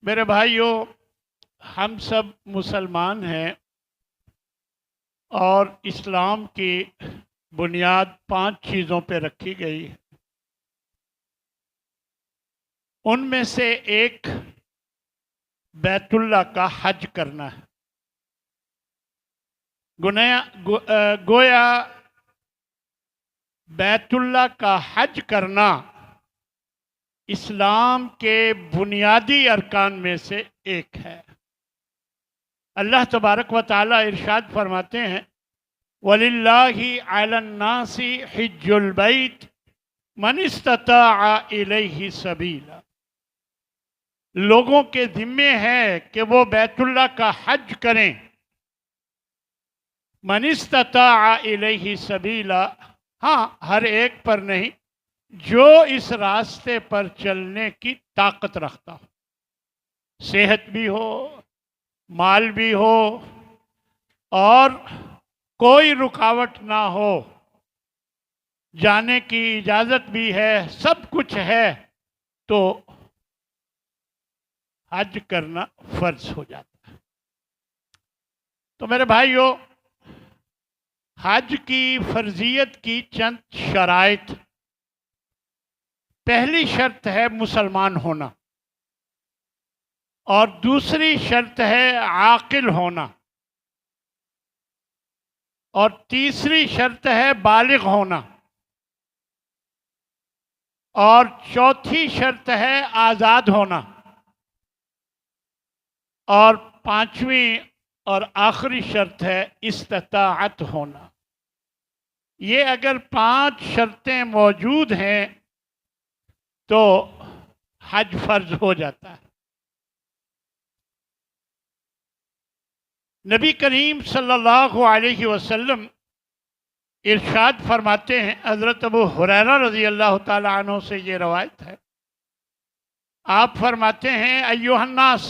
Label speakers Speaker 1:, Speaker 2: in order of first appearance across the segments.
Speaker 1: میرے بھائیوں، ہم سب مسلمان ہیں اور اسلام کی بنیاد 5 چیزوں پہ رکھی گئی ہے۔ ان میں سے ایک بیت اللہ کا حج کرنا ہے۔ گویا بیت اللہ کا حج کرنا اسلام کے بنیادی ارکان میں سے ایک ہے۔ اللہ تبارک و تعالی ارشاد فرماتے ہیں، وَلِلَّهِ عَلَى النَّاسِ حِجُّ الْبَيْتِ مَنِ اسْتَطَاعَ إِلَيْهِ سَبِيلًا۔ لوگوں کے ذمے ہے کہ وہ بیت اللہ کا حج کریں۔ مَنِ اسْتَطَاعَ إِلَيْهِ سَبِيلًا، ہاں ہر ایک پر نہیں، جو اس راستے پر چلنے کی طاقت رکھتا ہو، صحت بھی ہو، مال بھی ہو اور کوئی رکاوٹ نہ ہو، جانے کی اجازت بھی ہے، سب کچھ ہے، تو حج کرنا فرض ہو جاتا ہے۔ تو میرے بھائیوں، حج کی فرضیت کی چند شرائط۔ پہلی شرط ہے مسلمان ہونا، اور دوسری شرط ہے عاقل ہونا، اور تیسری شرط ہے بالغ ہونا، اور چوتھی شرط ہے آزاد ہونا، اور پانچویں اور آخری شرط ہے استطاعت ہونا۔ یہ اگر 5 شرطیں موجود ہیں تو حج فرض ہو جاتا ہے۔ نبی کریم صلی اللہ علیہ وسلم ارشاد فرماتے ہیں، حضرت ابو ہریرہ رضی اللہ تعالی عنہ سے یہ روایت ہے، آپ فرماتے ہیں، ایھا الناس،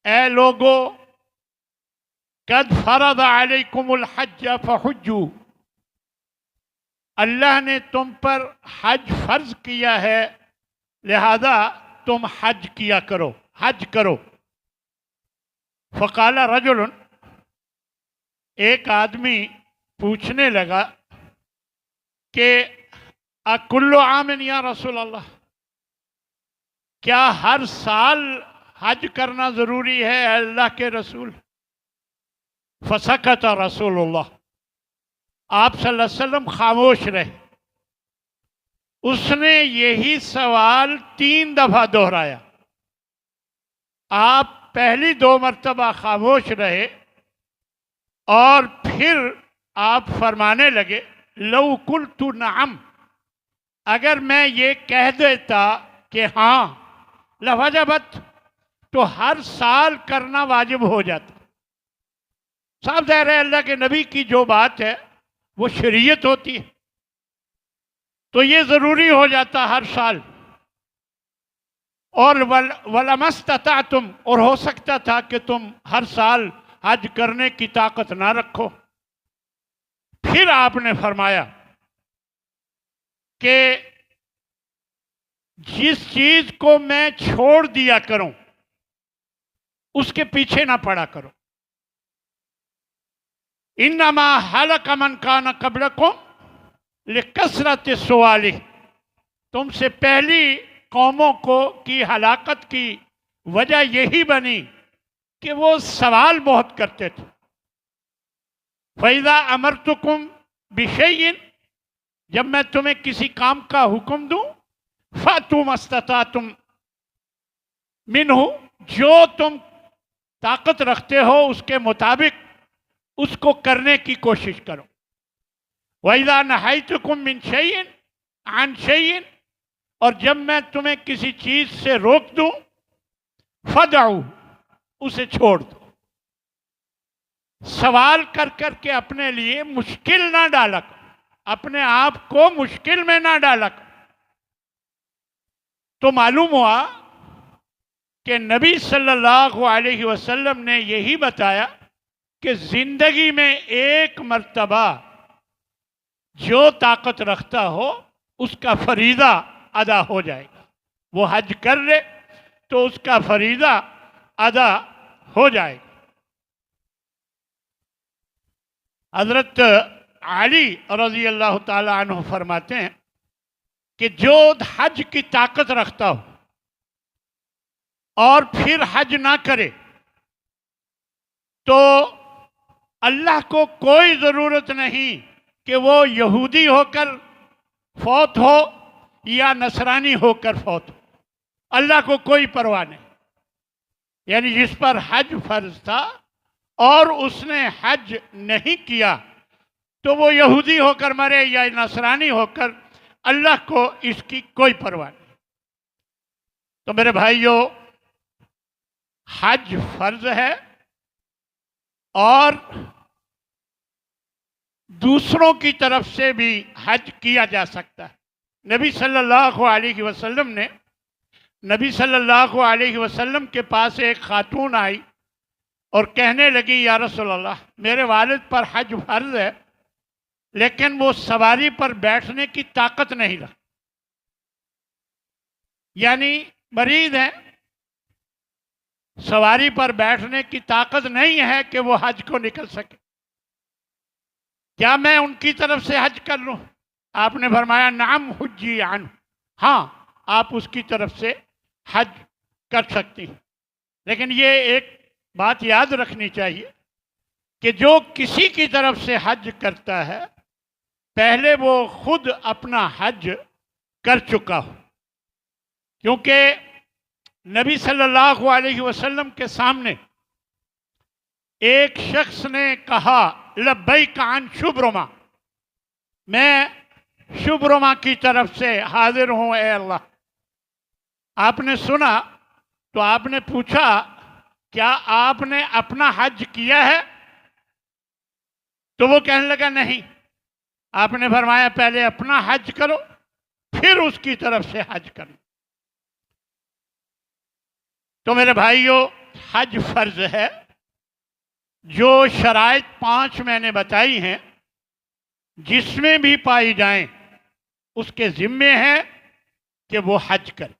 Speaker 1: اے لوگو، قد فرض علیکم الحج فحجوا، اللہ نے تم پر حج فرض کیا ہے، لہذا تم حج کیا کرو، حج کرو۔ فقال رجل، ایک آدمی پوچھنے لگا کہ اکل عام یا رسول اللہ، کیا ہر سال حج کرنا ضروری ہے اے اللہ کے رسول؟ فسکت رسول اللہ، آپ صلی اللہ علیہ وسلم خاموش رہے۔ اس نے یہی سوال 3 دفعہ دہرایا۔ آپ پہلی 2 مرتبہ خاموش رہے اور پھر آپ فرمانے لگے، لو قلت نعم، اگر میں یہ کہہ دیتا کہ ہاں، لوجبت، تو ہر سال کرنا واجب ہو جاتا۔ صاحب ظاہر ہے اللہ کے نبی کی جو بات ہے وہ شریعت ہوتی ہے، تو یہ ضروری ہو جاتا ہر سال۔ اور وَلَمَا اسْتَطَعْتُمْ، اور ہو سکتا تھا کہ تم ہر سال حج کرنے کی طاقت نہ رکھو۔ پھر آپ نے فرمایا کہ جس چیز کو میں چھوڑ دیا کروں اس کے پیچھے نہ پڑا کرو۔ انما ہلک من کان قبلکم لکثرت السؤال، تم سے پہلی قوموں کی ہلاکت کی وجہ یہی بنی کہ وہ سوال بہت کرتے تھے۔ فَإِذَا أَمَرْتُكُمْ بِشَيْءٍ، جب میں تمہیں کسی کام کا حکم دوں، فَأْتُوا مَا اسْتَطَعْتُمْ مِنْهُ، جو تم طاقت رکھتے ہو اس کے مطابق اس کو کرنے کی کوشش کرو۔ وَإِذَا نَهَيْتُكُمْ مِنْ شَيْءٍ عَنْ شَيْءٍ، اور جب میں تمہیں کسی چیز سے روک دوں، فَدَعُوا، اسے چھوڑ دو۔ سوال کر کر کے اپنے لیے مشکل نہ ڈالا کرو، اپنے آپ کو مشکل میں نہ ڈالا کرو۔ تو معلوم ہوا کہ نبی صلی اللہ علیہ وسلم نے یہی بتایا کہ زندگی میں ایک مرتبہ جو طاقت رکھتا ہو اس کا فریضہ ادا ہو جائے گا، وہ حج کر لے تو اس کا فریضہ ادا ہو جائے گا۔ حضرت علی رضی اللہ تعالی عنہ فرماتے ہیں کہ جو حج کی طاقت رکھتا ہو اور پھر حج نہ کرے تو اللہ کو کوئی ضرورت نہیں کہ وہ یہودی ہو کر فوت ہو یا نصرانی ہو کر فوت ہو، اللہ کو کوئی پرواہ نہیں۔ یعنی جس پر حج فرض تھا اور اس نے حج نہیں کیا تو وہ یہودی ہو کر مرے یا نصرانی ہو کر، اللہ کو اس کی کوئی پرواہ نہیں۔ تو میرے بھائیوں، حج فرض ہے اور دوسروں کی طرف سے بھی حج کیا جا سکتا ہے۔ نبی صلی اللہ علیہ وسلم نے نبی صلی اللہ علیہ وسلم کے پاس ایک خاتون آئی اور کہنے لگی، یا رسول اللہ، میرے والد پر حج فرض ہے لیکن وہ سواری پر بیٹھنے کی طاقت نہیں رکھتے، یعنی مریض ہیں، سواری پر بیٹھنے کی طاقت نہیں ہے کہ وہ حج کو نکل سکے، کیا میں ان کی طرف سے حج کر لوں؟ آپ نے فرمایا نعم حجی عنہ، ہاں آپ اس کی طرف سے حج کر سکتی ہیں۔ لیکن یہ ایک بات یاد رکھنی چاہیے کہ جو کسی کی طرف سے حج کرتا ہے پہلے وہ خود اپنا حج کر چکا ہو، کیونکہ نبی صلی اللہ علیہ وسلم کے سامنے ایک شخص نے کہا لبیک عن شبرمہ، میں شبرمہ کی طرف سے حاضر ہوں اے اللہ۔ آپ نے سنا تو آپ نے پوچھا کیا آپ نے اپنا حج کیا ہے؟ تو وہ کہنے لگا نہیں۔ آپ نے فرمایا پہلے اپنا حج کرو پھر اس کی طرف سے حج کرو۔ تو میرے بھائیوں، حج فرض ہے۔ جو شرائط 5 میں نے بتائی ہیں جس میں بھی پائی جائیں اس کے ذمے ہے کہ وہ حج کرے۔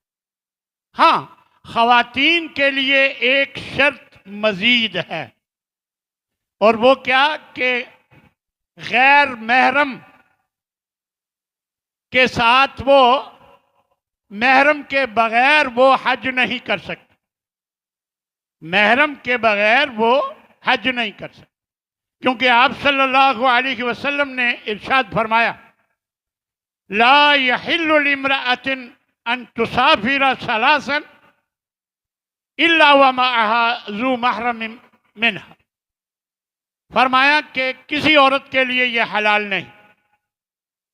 Speaker 1: ہاں، خواتین کے لیے ایک شرط مزید ہے، اور وہ کیا کہ غیر محرم کے ساتھ وہ محرم کے بغیر وہ حج نہیں کر سکتے، محرم کے بغیر وہ حج نہیں کر سکتے، کیونکہ آپ صلی اللہ علیہ وسلم نے ارشاد فرمایا لا يحل لامرأة ان تسافر ثلاثا الا ومعها ذو محرم منها، فرمایا کہ کسی عورت کے لیے یہ حلال نہیں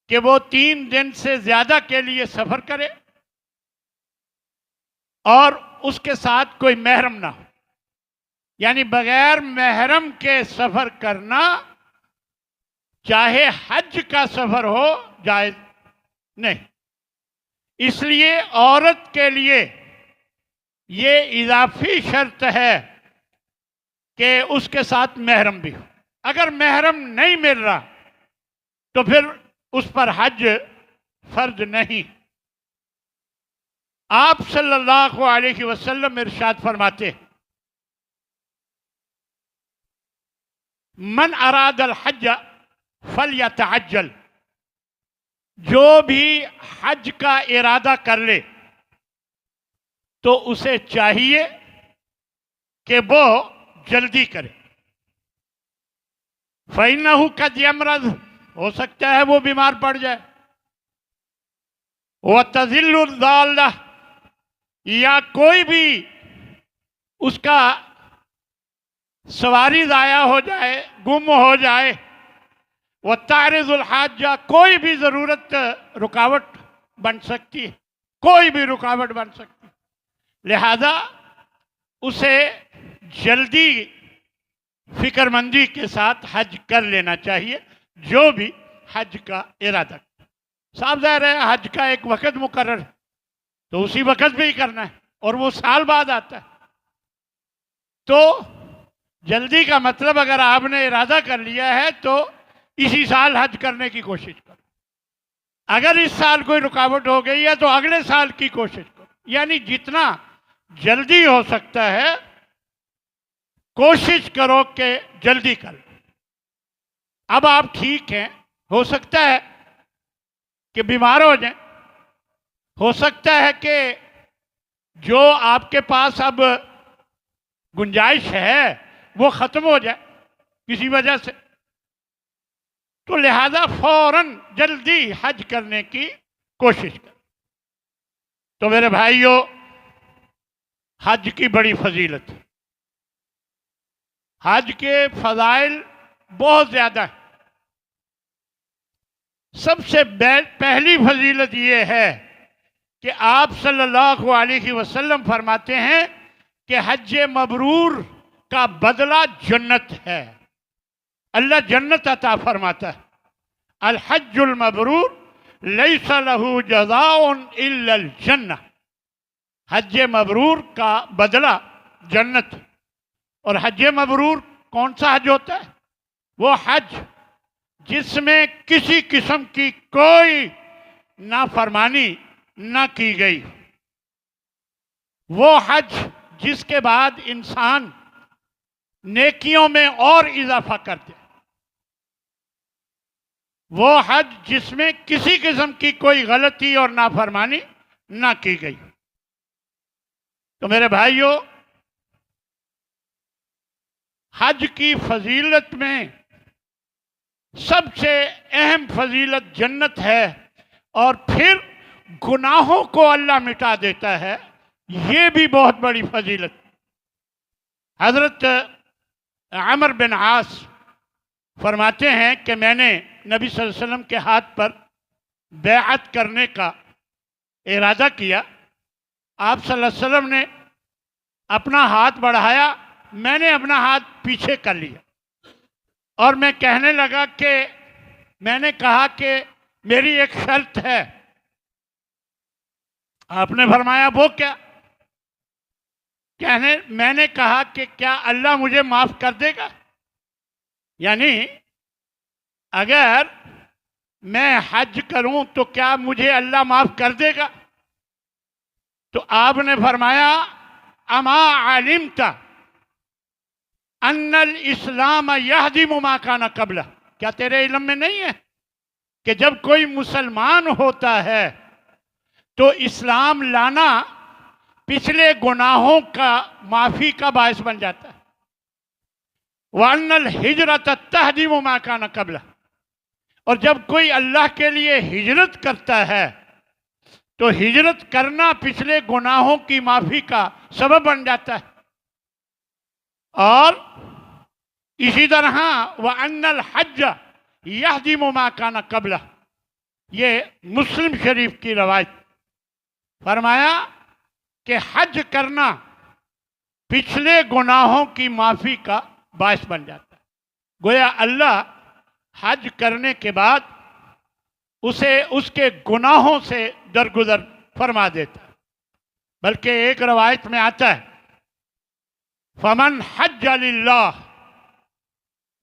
Speaker 1: کہ وہ 3 دن سے زیادہ کے لیے سفر کرے اور اس کے ساتھ کوئی محرم نہ ہو، یعنی بغیر محرم کے سفر کرنا چاہے حج کا سفر ہو جائز نہیں۔ اس لیے عورت کے لیے یہ اضافی شرط ہے کہ اس کے ساتھ محرم بھی ہو۔ اگر محرم نہیں مل رہا تو پھر اس پر حج فرض نہیں۔ آپ صلی اللہ علیہ وسلم ارشاد فرماتے من اراد الحج فلیتعجل، جو بھی حج کا ارادہ کر لے تو اسے چاہیے کہ وہ جلدی کرے۔ فَإِنَّهُ قَدْ يَمْرَضُ، ہو سکتا ہے وہ بیمار پڑ جائے، وَتَذِلُّ الضَّالَّةُ، یا کوئی بھی اس کا سواری ضائع ہو جائے، گم ہو جائے، وَتَعْرِضُ الْحَاجَّةُ، کوئی بھی ضرورت رکاوٹ بن سکتی ہے، کوئی بھی رکاوٹ بن سکتی ہے، لہذا اسے جلدی فکر مندی کے ساتھ حج کر لینا چاہیے جو بھی حج کا ارادہ۔ صاف ظاہر ہے حج کا ایک وقت مقرر ہے تو اسی وقت بھی کرنا ہے، اور وہ سال بعد آتا ہے، تو جلدی کا مطلب اگر آپ نے ارادہ کر لیا ہے تو اسی سال حج کرنے کی کوشش کرو۔ اگر اس سال کوئی رکاوٹ ہو گئی ہے تو اگلے سال کی کوشش کرو، یعنی جتنا جلدی ہو سکتا ہے، کوشش کرو کہ جلدی کر لو۔ اب آپ ٹھیک ہیں، ہو سکتا ہے کہ بیمار ہو جائیں، ہو سکتا ہے کہ جو آپ کے پاس اب گنجائش ہے وہ ختم ہو جائے کسی وجہ سے، تو لہذا فوراً جلدی حج کرنے کی کوشش کریں۔ تو میرے بھائیوں، حج کی بڑی فضیلت ہے، حج کے فضائل بہت زیادہ ہیں۔ سب سے پہلی فضیلت یہ ہے کہ آپ صلی اللہ علیہ وسلم فرماتے ہیں کہ حج مبرور کا بدلہ جنت ہے، اللہ جنت عطا فرماتا ہے۔ الحج المبرور لیس لہ جزاء الا الجنہ، حج مبرور کا بدلہ جنت۔ اور حج مبرور کون سا حج ہوتا ہے؟ وہ حج جس میں کسی قسم کی کوئی نافرمانی نہ کی گئی، وہ حج جس کے بعد انسان نیکیوں میں اور اضافہ کرتے، وہ حج جس میں کسی قسم کی کوئی غلطی اور نافرمانی نہ کی گئی۔ تو میرے بھائیوں، حج کی فضیلت میں سب سے اہم فضیلت جنت ہے، اور پھر گناہوں کو اللہ مٹا دیتا ہے، یہ بھی بہت بڑی فضیلت۔ حضرت عمر بن عاص فرماتے ہیں کہ میں نے نبی صلی اللہ علیہ وسلم کے ہاتھ پر بیعت کرنے کا ارادہ کیا، آپ صلی اللہ علیہ وسلم نے اپنا ہاتھ بڑھایا، میں نے اپنا ہاتھ پیچھے کر لیا، اور میں کہنے لگا کہ میں نے کہا کہ میری ایک شرط ہے۔ آپ نے فرمایا وہ کیا؟ میں نے کہا کہ کیا اللہ مجھے معاف کر دے گا؟ یعنی اگر میں حج کروں تو کیا مجھے اللہ معاف کر دے گا؟ تو آپ نے فرمایا اما علمت ان الاسلام یہدم ما کان قبلہ، کیا تیرے علم میں نہیں ہے کہ جب کوئی مسلمان ہوتا ہے تو اسلام لانا پچھلے گناہوں کا معافی کا باعث بن جاتا ہے؟ وَأَنَّ الْحِجْرَةَ تَهْدِمُ مَا كَانَ قَبْلَهُ، اور جب کوئی اللہ کے لیے ہجرت کرتا ہے تو ہجرت کرنا پچھلے گناہوں کی معافی کا سبب بن جاتا ہے۔ اور اسی طرح وَأَنَّ الْحَجَّ يَهْدِمُ مَا كَانَ قَبْلَهُ، یہ مسلم شریف کی روایت، فرمایا کہ حج کرنا پچھلے گناہوں کی معافی کا باعث بن جاتا ہے۔ گویا اللہ حج کرنے کے بعد اسے اس کے گناہوں سے درگزر فرما دیتا ہے۔ بلکہ ایک روایت میں آتا ہے فمن حج للہ،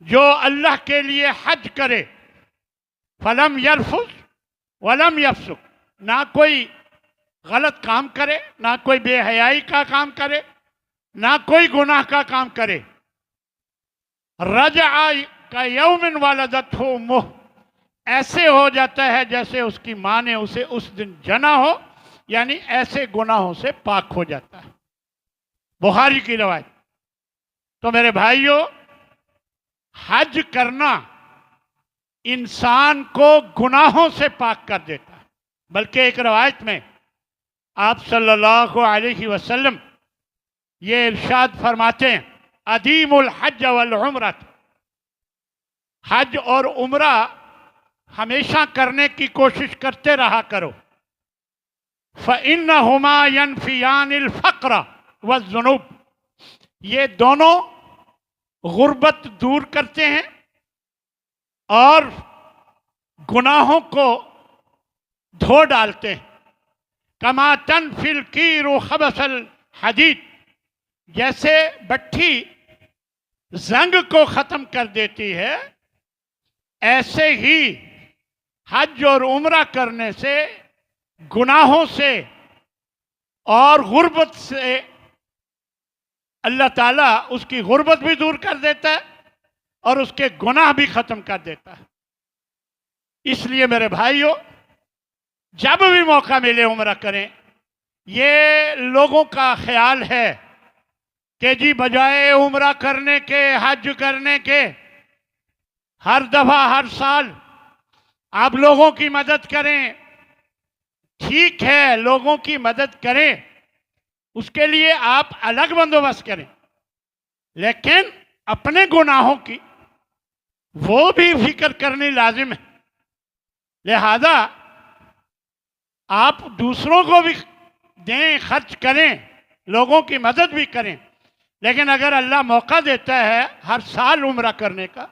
Speaker 1: جو اللہ کے لیے حج کرے، فلم یرفث ولم یفسق، نہ کوئی غلط کام کرے، نہ کوئی بے حیائی کا کام کرے، نہ کوئی گناہ کا کام کرے، رجع کا یوم ولدتہ امہ، ایسے ہو جاتا ہے جیسے اس کی ماں نے اسے اس دن جنا ہو، یعنی ایسے گناہوں سے پاک ہو جاتا ہے۔ بخاری کی روایت۔ تو میرے بھائیوں، حج کرنا انسان کو گناہوں سے پاک کر دیتا ہے۔ بلکہ ایک روایت میں آپ صلی اللہ علیہ وسلم یہ ارشاد فرماتے ہیں ادیم الحج والعمرہ، حج اور عمرہ ہمیشہ کرنے کی کوشش کرتے رہا کرو، فَإِنَّهُمَا يَنْفِيَانِ الْفَقْرَ وَالذُّنُوبَ، یہ دونوں غربت دور کرتے ہیں اور گناہوں کو دھو ڈالتے ہیں۔ کما تنفی الکیر خبث الحدید، جیسے بٹھی زنگ کو ختم کر دیتی ہے، ایسے ہی حج اور عمرہ کرنے سے گناہوں سے اور غربت سے اللہ تعالیٰ اس کی غربت بھی دور کر دیتا ہے اور اس کے گناہ بھی ختم کر دیتا ہے۔ اس لیے میرے بھائیوں، جب بھی موقع ملے عمرہ کریں۔ یہ لوگوں کا خیال ہے کہ جی بجائے عمرہ کرنے کے، حج کرنے کے، ہر دفعہ ہر سال آپ لوگوں کی مدد کریں۔ ٹھیک ہے، لوگوں کی مدد کریں، اس کے لیے آپ الگ بندوبست کریں، لیکن اپنے گناہوں کی وہ بھی فکر کرنی لازم ہے۔ لہذا آپ دوسروں کو بھی دیں، خرچ کریں، لوگوں کی مدد بھی کریں، لیکن اگر اللہ موقع دیتا ہے ہر سال عمرہ کرنے کا،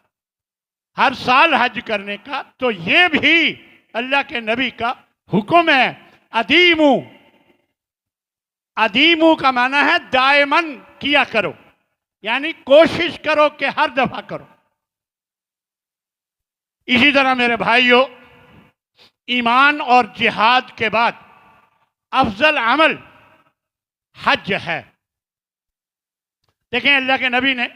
Speaker 1: ہر سال حج کرنے کا، تو یہ بھی اللہ کے نبی کا حکم ہے۔ ادیمو، ادیمو کا معنی ہے دائماً کیا کرو، یعنی کوشش کرو کہ ہر دفعہ کرو۔ اسی طرح میرے بھائیوں، ایمان اور جہاد کے بعد افضل عمل حج ہے۔ دیکھیں، اللہ کے نبی نے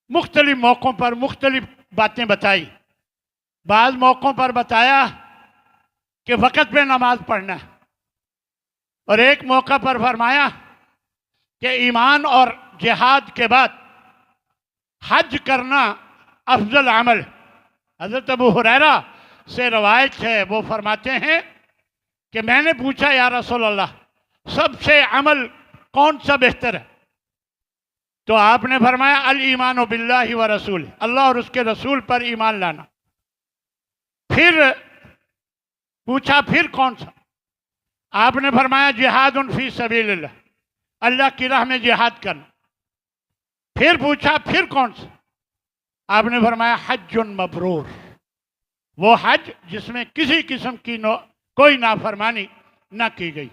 Speaker 1: مختلف موقعوں پر مختلف باتیں بتائی۔ بعض موقعوں پر بتایا کہ وقت پہ نماز پڑھنا ہے، اور ایک موقع پر فرمایا کہ ایمان اور جہاد کے بعد حج کرنا افضل عمل ہے۔ حضرت ابو ہریرہ سے روایت ہے، وہ فرماتے ہیں کہ میں نے پوچھا یا رسول اللہ، سب سے عمل کون سا بہتر ہے؟ تو آپ نے فرمایا الایمان باللہ و رسول، اللہ اور اس کے رسول پر ایمان لانا۔ پھر پوچھا پھر کون سا؟ آپ نے فرمایا جہاد فی سبیل اللہ، اللہ کی راہ میں جہاد کرنا۔ پھر پوچھا پھر کون سا؟ آپ نے فرمایا حج مبرور، وہ حج جس میں کسی قسم کی کوئی نافرمانی نہ کی گئی۔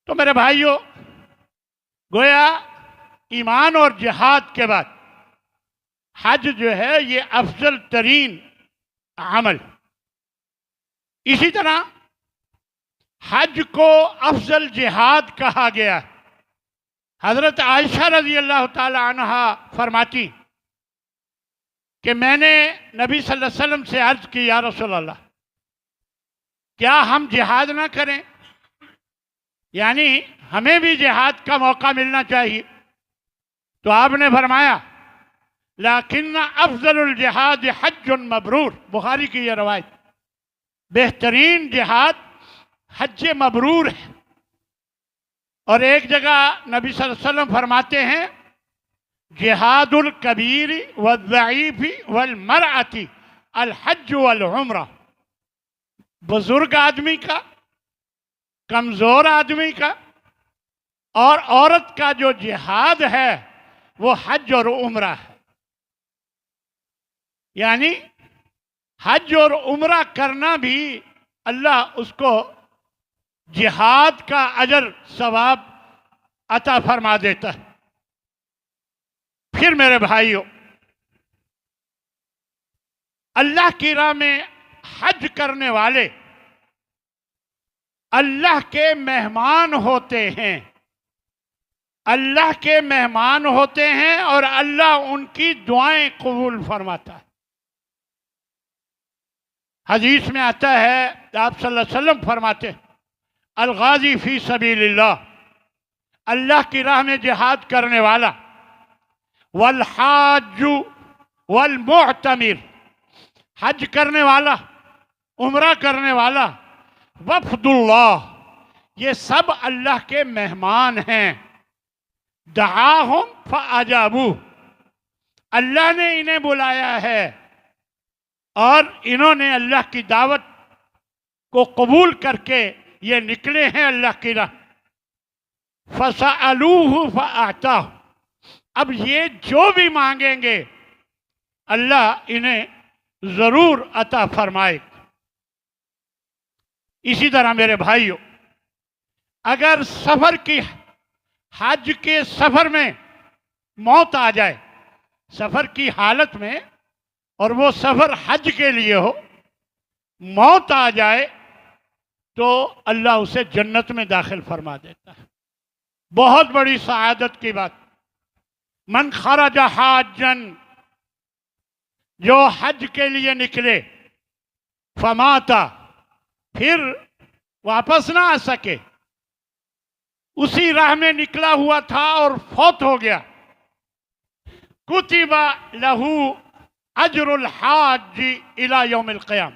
Speaker 1: تو میرے بھائیوں، گویا ایمان اور جہاد کے بعد حج جو ہے یہ افضل ترین عمل۔ اسی طرح حج کو افضل جہاد کہا گیا۔ حضرت عائشہ رضی اللہ تعالی عنہ فرماتی کہ میں نے نبی صلی اللہ علیہ وسلم سے عرض کی، یا رسول اللہ، کیا ہم جہاد نہ کریں؟ یعنی ہمیں بھی جہاد کا موقع ملنا چاہیے۔ تو آپ نے فرمایا لیکن افضل الجہاد حج مبرور، بخاری کی یہ روایت، بہترین جہاد حج مبرور ہے۔ اور ایک جگہ نبی صلی اللہ علیہ وسلم فرماتے ہیں جہاد الکبیر والضعیف والمرأۃ الحج والعمرہ، بزرگ آدمی کا، کمزور آدمی کا اور عورت کا جو جہاد ہے وہ حج اور عمرہ ہے۔ یعنی حج اور عمرہ کرنا بھی اللہ اس کو جہاد کا اجر ثواب عطا فرما دیتا ہے۔ پھر میرے بھائیوں، اللہ کی راہ میں حج کرنے والے اللہ کے مہمان ہوتے ہیں، اللہ کے مہمان ہوتے ہیں، اور اللہ ان کی دعائیں قبول فرماتا ہے۔ حدیث میں آتا ہے، آپ صلی اللہ علیہ وسلم فرماتے ہیں الغازی فی سبیل اللہ، اللہ کی راہ میں جہاد کرنے والا، والحاج والمعتمر، حج کرنے والا، عمرہ کرنے والا، وفد اللہ، یہ سب اللہ کے مہمان ہیں۔ دعاہم فاجابوہ، اللہ نے انہیں بلایا ہے اور انہوں نے اللہ کی دعوت کو قبول کر کے یہ نکلے ہیں اللہ کی راہ۔ فسألوہ فأعطاہ، اب یہ جو بھی مانگیں گے اللہ انہیں ضرور عطا فرمائے۔ اسی طرح میرے بھائیوں، اگر سفر کی حج کے سفر میں موت آ جائے، سفر کی حالت میں، اور وہ سفر حج کے لیے ہو، موت آ جائے تو اللہ اسے جنت میں داخل فرما دیتا ہے۔ بہت بڑی سعادت کی بات. من خرج حاجن، جو حج کے لیے نکلے، فماتا، پھر واپس نہ آ سکے، اسی راہ میں نکلا ہوا تھا اور فوت ہو گیا، کتب لہو اجر الحاج الی یوم القیامہ،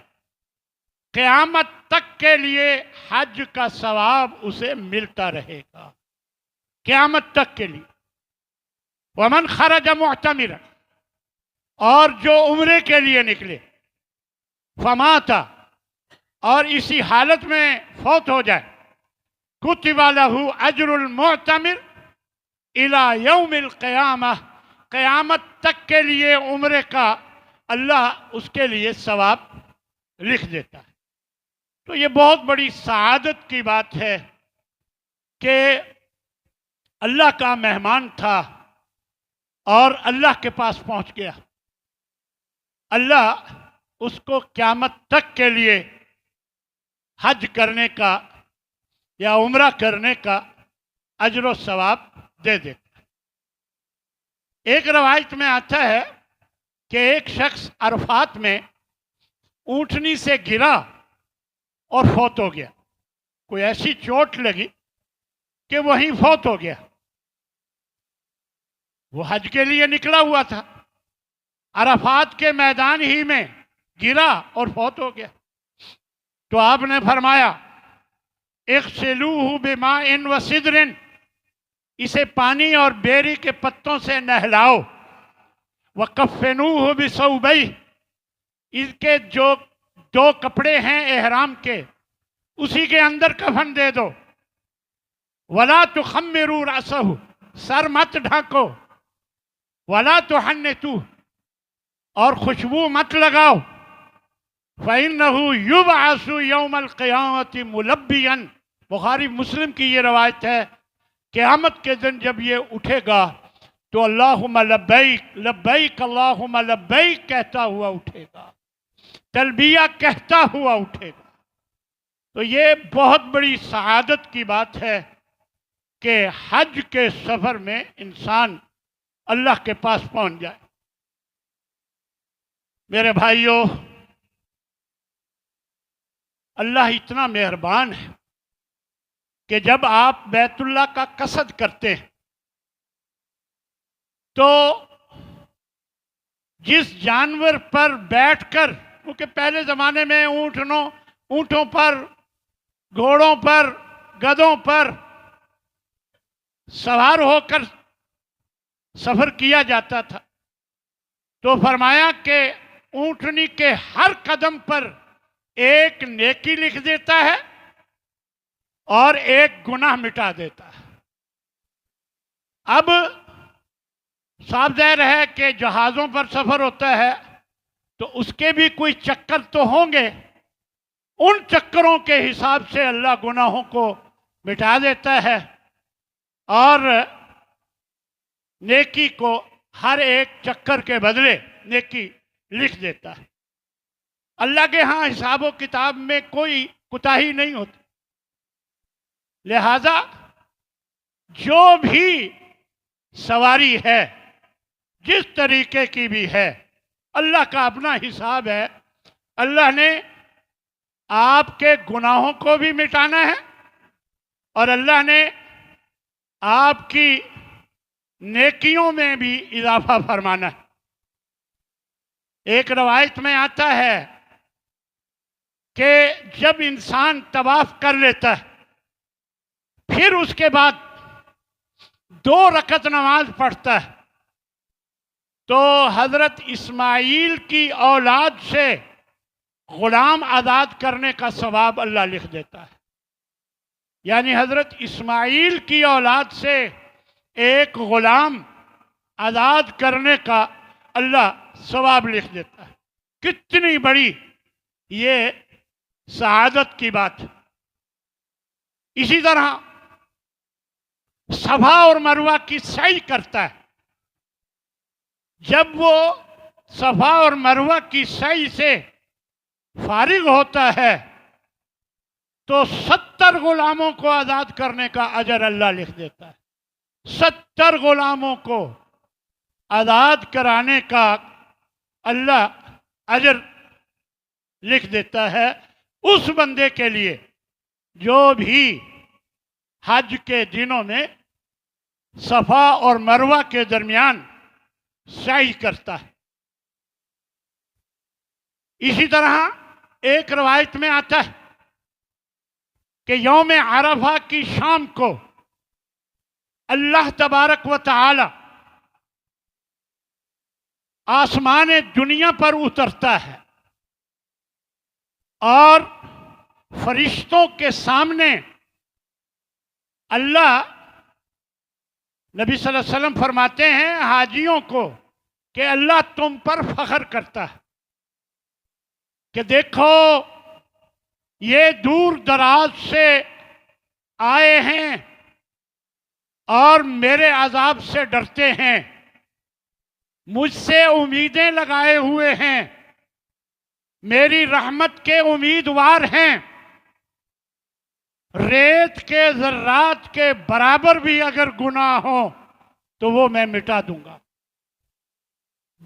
Speaker 1: قیامت تک کے لیے حج کا ثواب اسے ملتا رہے گا، قیامت تک کے لیے. ومن خرج معتمرا، اور جو عمرے کے لیے نکلے، فماتا، اور اسی حالت میں فوت ہو جائے، کتب لہ اجر المعتمر الی یوم القیامہ، قیامت تک کے لیے عمرے کا اللہ اس کے لیے ثواب لکھ دیتا ہے. تو یہ بہت بڑی سعادت کی بات ہے کہ اللہ کا مہمان تھا اور اللہ کے پاس پہنچ گیا. اللہ اس کو قیامت تک کے لیے حج کرنے کا یا عمرہ کرنے کا اجر و ثواب دے دیتا. ایک روایت میں آتا ہے کہ ایک شخص عرفات میں اونٹنی سے گرا اور فوت ہو گیا. کوئی ایسی چوٹ لگی کہ وہیں فوت ہو گیا. وہ حج کے لیے نکلا ہوا تھا، عرفات کے میدان ہی میں گرا اور فوت ہو گیا. تو آپ نے فرمایا اغسلوہ بماء وسدر، اسے پانی اور بیری کے پتوں سے نہلاؤ، وکفنوہ بثوبیہ، اس کے جو دو کپڑے ہیں احرام کے اسی کے اندر کفن دے دو، ولا تخمروا رأسہ، سر مت ڈھانکو، ولا تحنتوہ، اور خوشبو مت لگاؤ، فَإِنَّهُ يُبْعَثُ يَوْمَ الْقِيَامَةِ مُلَبِّيًا، بخاری مسلم کی یہ روایت ہے. قیامت کے دن جب یہ اٹھے گا تو اللہم لبیک لبیک اللہم لبیک کہتا ہوا اٹھے گا، تلبیہ کہتا ہوا اٹھے گا. تو یہ بہت بڑی سعادت کی بات ہے کہ حج کے سفر میں انسان اللہ کے پاس پہنچ جائے. میرے بھائیوں، اللہ اتنا مہربان ہے کہ جب آپ بیت اللہ کا قصد کرتے ہیں تو جس جانور پر بیٹھ کر، کیونکہ پہلے زمانے میں اونٹوں پر، گھوڑوں پر، گدھوں پر سوار ہو کر سفر کیا جاتا تھا، تو فرمایا کہ اونٹنی کے ہر قدم پر ایک نیکی لکھ دیتا ہے اور ایک گناہ مٹا دیتا ہے. اب صاف ظاہر ہے کہ جہازوں پر سفر ہوتا ہے تو اس کے بھی کوئی چکر تو ہوں گے، ان چکروں کے حساب سے اللہ گناہوں کو مٹا دیتا ہے اور نیکی کو ہر ایک چکر کے بدلے نیکی لکھ دیتا ہے. اللہ کے ہاں حساب و کتاب میں کوئی کوتاہی نہیں ہوتی. لہذا جو بھی سواری ہے، جس طریقے کی بھی ہے، اللہ کا اپنا حساب ہے. اللہ نے آپ کے گناہوں کو بھی مٹانا ہے اور اللہ نے آپ کی نیکیوں میں بھی اضافہ فرمانا ہے. ایک روایت میں آتا ہے کہ جب انسان طواف کر لیتا ہے پھر اس کے بعد 2 رکعت نماز پڑھتا ہے تو حضرت اسماعیل کی اولاد سے غلام آزاد کرنے کا ثواب اللہ لکھ دیتا ہے. یعنی حضرت اسماعیل کی اولاد سے ایک غلام آزاد کرنے کا اللہ ثواب لکھ دیتا ہے. کتنی بڑی یہ سعادت کی بات. اسی طرح صفا اور مروہ کی سعی کرتا ہے، جب وہ صفا اور مروہ کی سعی سے فارغ ہوتا ہے تو 70 غلاموں کو آزاد کرنے کا اجر اللہ لکھ دیتا ہے. 70 غلاموں کو آزاد کرانے کا اللہ اجر لکھ دیتا ہے اس بندے کے لیے جو بھی حج کے دنوں میں صفا اور مروہ کے درمیان سعی کرتا ہے۔ اسی طرح ایک روایت میں آتا ہے کہ یوم عرفہ کی شام کو اللہ تبارک و تعالی آسمان دنیا پر اترتا ہے اور فرشتوں کے سامنے اللہ، نبی صلی اللہ علیہ وسلم فرماتے ہیں حاجیوں کو کہ اللہ تم پر فخر کرتا ہے کہ دیکھو یہ دور دراز سے آئے ہیں اور میرے عذاب سے ڈرتے ہیں، مجھ سے امیدیں لگائے ہوئے ہیں، میری رحمت کے امیدوار ہیں، ریت کے ذرات کے برابر بھی اگر گناہ ہوں تو وہ میں مٹا دوں گا،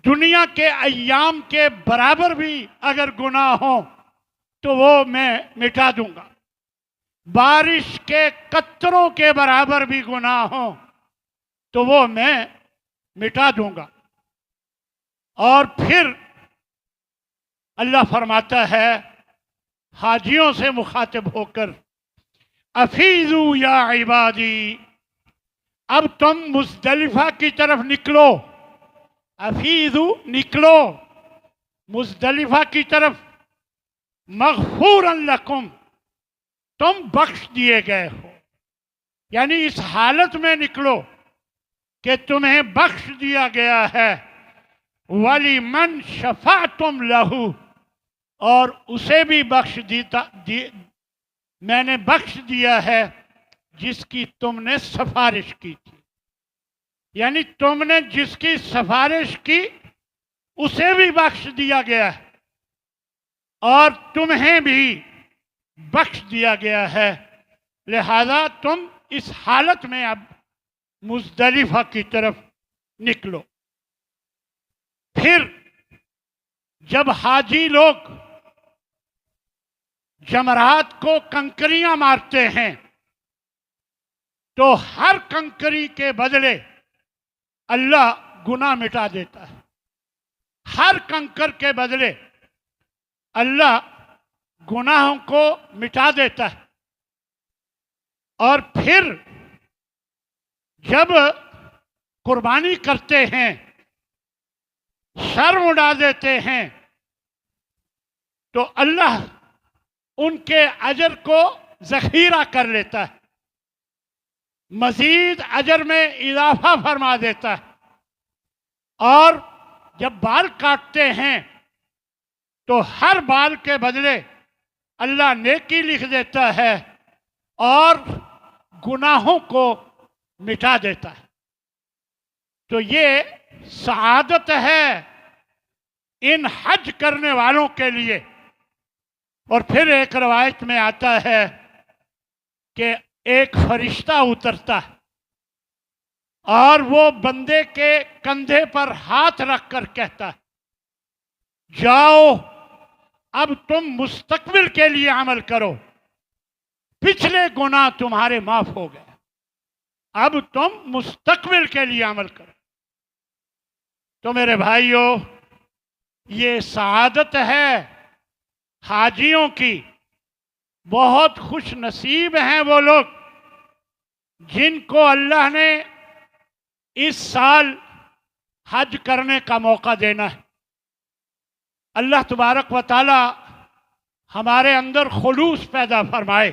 Speaker 1: دنیا کے ایام کے برابر بھی اگر گناہ ہوں تو وہ میں مٹا دوں گا، بارش کے قطروں کے برابر بھی گناہ ہوں تو وہ میں مٹا دوں گا۔ اور پھر اللہ فرماتا ہے حاجیوں سے مخاطب ہو کر، افیضوا یا عبادی، اب تم مزدلفہ کی طرف نکلو، افیضوا نکلو مزدلفہ کی طرف، مغفورا لکم، تم بخش دیے گئے ہو، یعنی اس حالت میں نکلو کہ تمہیں بخش دیا گیا ہے، وَلِمَنْ شَفَعْتُمْ لَهُ، اور اسے بھی بخش میں نے بخش دیا ہے جس کی تم نے سفارش کی تھی، یعنی تم نے جس کی سفارش کی اسے بھی بخش دیا گیا ہے اور تمہیں بھی بخش دیا گیا ہے، لہذا تم اس حالت میں اب مزدلفہ کی طرف نکلو۔ پھر جب حاجی لوگ جمرات کو کنکریاں مارتے ہیں تو ہر کنکری کے بدلے اللہ گناہ مٹا دیتا ہے، ہر کنکر کے بدلے اللہ گناہوں کو مٹا دیتا ہے۔ اور پھر جب قربانی کرتے ہیں، شرم اڑا دیتے ہیں، تو اللہ ان کے اجر کو ذخیرہ کر لیتا ہے، مزید اجر میں اضافہ فرما دیتا ہے، اور جب بال کاٹتے ہیں تو ہر بال کے بدلے اللہ نیکی لکھ دیتا ہے اور گناہوں کو مٹا دیتا ہے۔ تو یہ سعادت ہے ان حج کرنے والوں کے لیے۔ اور پھر ایک روایت میں آتا ہے کہ ایک فرشتہ اترتا ہے اور وہ بندے کے کندھے پر ہاتھ رکھ کر کہتا ہے، جاؤ اب تم مستقبل کے لیے عمل کرو، پچھلے گناہ تمہارے معاف ہو گئے، اب تم مستقبل کے لیے عمل کرو۔ تو میرے بھائیوں، یہ سعادت ہے حاجیوں کی، بہت خوش نصیب ہیں وہ لوگ جن کو اللہ نے اس سال حج کرنے کا موقع دینا ہے۔ اللہ تبارک و تعالی ہمارے اندر خلوص پیدا فرمائے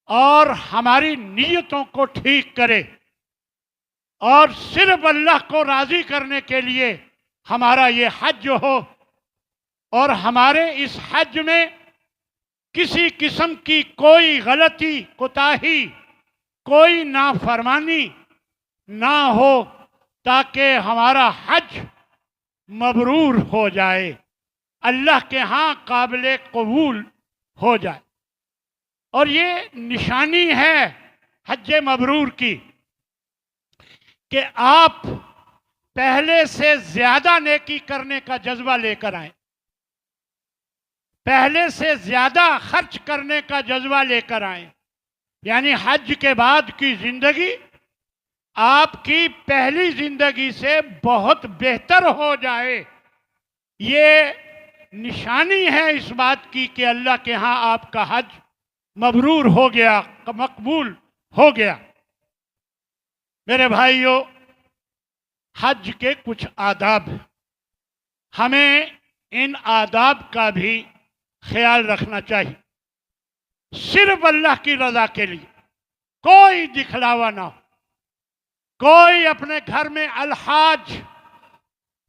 Speaker 1: اور ہماری نیتوں کو ٹھیک کرے، اور صرف اللہ کو راضی کرنے کے لیے ہمارا یہ حج ہو، اور ہمارے اس حج میں کسی قسم کی کوئی غلطی، کوتاہی، کوئی نافرمانی نہ ہو، تاکہ ہمارا حج مبرور ہو جائے، اللہ کے ہاں قابل قبول ہو جائے۔ اور یہ نشانی ہے حج مبرور کی کہ آپ پہلے سے زیادہ نیکی کرنے کا جذبہ لے کر آئیں، پہلے سے زیادہ خرچ کرنے کا جذبہ لے کر آئیں، یعنی حج کے بعد کی زندگی آپ کی پہلی زندگی سے بہت بہتر ہو جائے۔ یہ نشانی ہے اس بات کی کہ اللہ کے ہاں آپ کا حج مبرور ہو گیا، مقبول ہو گیا۔ میرے بھائیوں، حج کے کچھ آداب ہیں، ہمیں ان آداب کا بھی خیال رکھنا چاہیے۔ صرف اللہ کی رضا کے لیے، کوئی دکھلاوا نہ ہو، کوئی اپنے گھر میں الحاج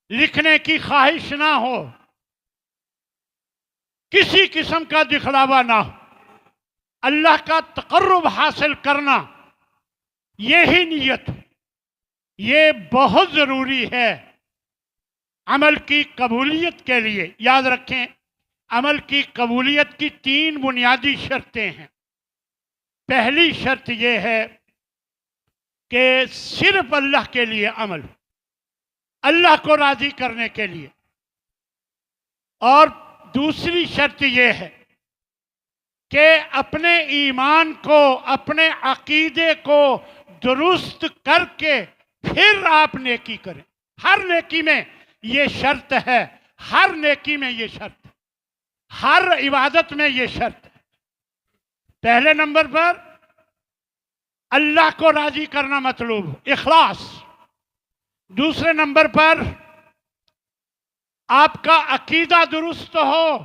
Speaker 1: لکھنے کی خواہش نہ ہو، کسی قسم کا دکھلاوا نہ ہو، اللہ کا تقرب حاصل کرنا یہی نیت، یہ بہت ضروری ہے عمل کی قبولیت کے لیے۔ یاد رکھیں، عمل کی قبولیت کی 3 بنیادی شرطیں ہیں۔ پہلی شرط یہ ہے کہ صرف اللہ کے لیے عمل، اللہ کو راضی کرنے کے لیے، اور دوسری شرط یہ ہے کہ اپنے ایمان کو، اپنے عقیدے کو درست کر کے پھر آپ نیکی کریں۔ ہر نیکی میں یہ شرط ہے، ہر نیکی میں یہ شرط ہے، ہر عبادت میں یہ شرط ہے۔ پہلے نمبر پر اللہ کو راضی کرنا مطلوب ہو، اخلاص۔ دوسرے نمبر پر آپ کا عقیدہ درست ہو،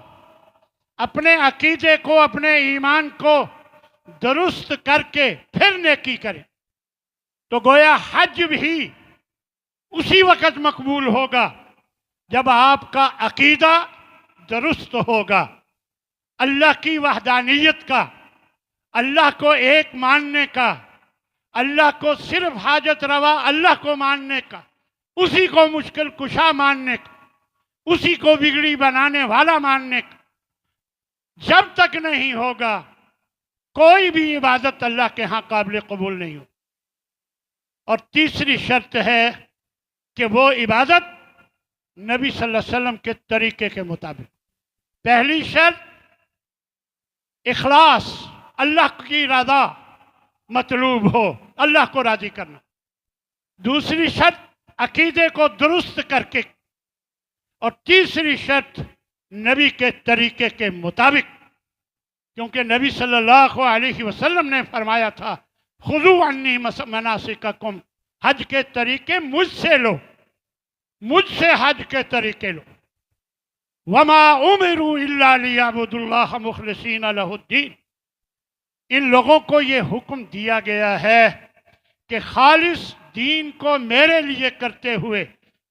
Speaker 1: اپنے عقیدے کو، اپنے ایمان کو درست کر کے پھر نیکی کریں۔ تو گویا حج بھی اسی وقت مقبول ہوگا جب آپ کا عقیدہ درست ہوگا، اللہ کی وحدانیت کا، اللہ کو ایک ماننے کا، اللہ کو صرف حاجت روا اللہ کو ماننے کا، اسی کو مشکل کشا ماننے کا، اسی کو بگڑی بنانے والا ماننے کا۔ جب تک نہیں ہوگا کوئی بھی عبادت اللہ کے ہاں قابل قبول نہیں ہو۔ اور تیسری شرط ہے کہ وہ عبادت نبی صلی اللہ علیہ وسلم کے طریقے کے مطابق۔ پہلی شرط اخلاص، اللہ کی رضا مطلوب ہو، اللہ کو راضی کرنا۔ دوسری شرط عقیدے کو درست کر کے، اور تیسری شرط نبی کے طریقے کے مطابق، کیونکہ نبی صلی اللہ علیہ وسلم نے فرمایا تھا خذوا عنی مناسککم، حج کے طریقے مجھ سے لو، مجھ سے حج کے طریقے لو۔ وما امروا الا لیعبدوا اللہ مخلصین لہ الدین، ان لوگوں کو یہ حکم دیا گیا ہے کہ خالص دین کو میرے لیے کرتے ہوئے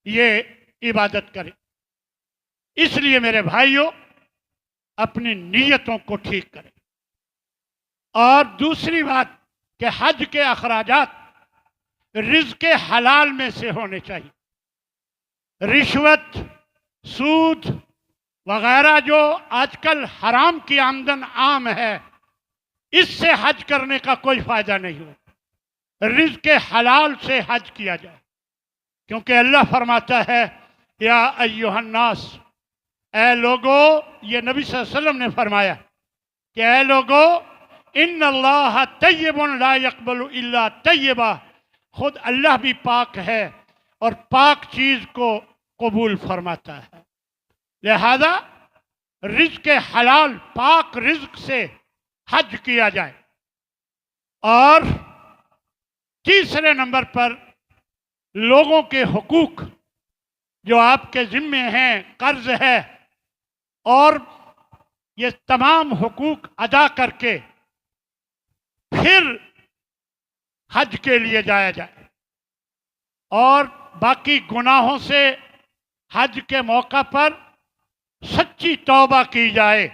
Speaker 1: یہ عبادت کریں۔ اس لیے میرے بھائیوں، اپنی نیتوں کو ٹھیک کریں۔ اور دوسری بات کہ حج کے اخراجات رزق حلال میں سے ہونے چاہیے۔ رشوت، سود وغیرہ جو آج کل حرام کی آمدن عام ہے، اس سے حج کرنے کا کوئی فائدہ نہیں ہو۔ رزق حلال سے حج کیا جائے، کیونکہ اللہ فرماتا ہے یا ایھا الناس، اے لوگو، یہ نبی صلی اللہ علیہ وسلم نے فرمایا کہ اے لوگو، ان اللہ طیب لا یقبل الا طیبا، خود اللہ بھی پاک ہے اور پاک چیز کو قبول فرماتا ہے۔ لہذا رزق حلال، پاک رزق سے حج کیا جائے۔ اور تیسرے نمبر پر لوگوں کے حقوق جو آپ کے ذمے ہیں، قرض ہے، اور یہ تمام حقوق ادا کر کے پھر حج کے لیے جایا جائے، اور باقی گناہوں سے حج کے موقع پر سچی توبہ کی جائے۔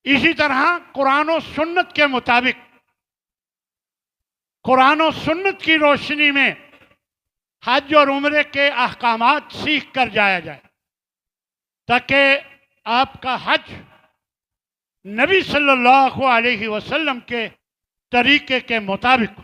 Speaker 1: اسی طرح قرآن و سنت کے مطابق، قرآن و سنت کی روشنی میں حج اور عمرے کے احکامات سیکھ کر جایا جائے، تاکہ آپ کا حج نبی صلی اللہ علیہ وسلم کے طریقے کے مطابق ہو۔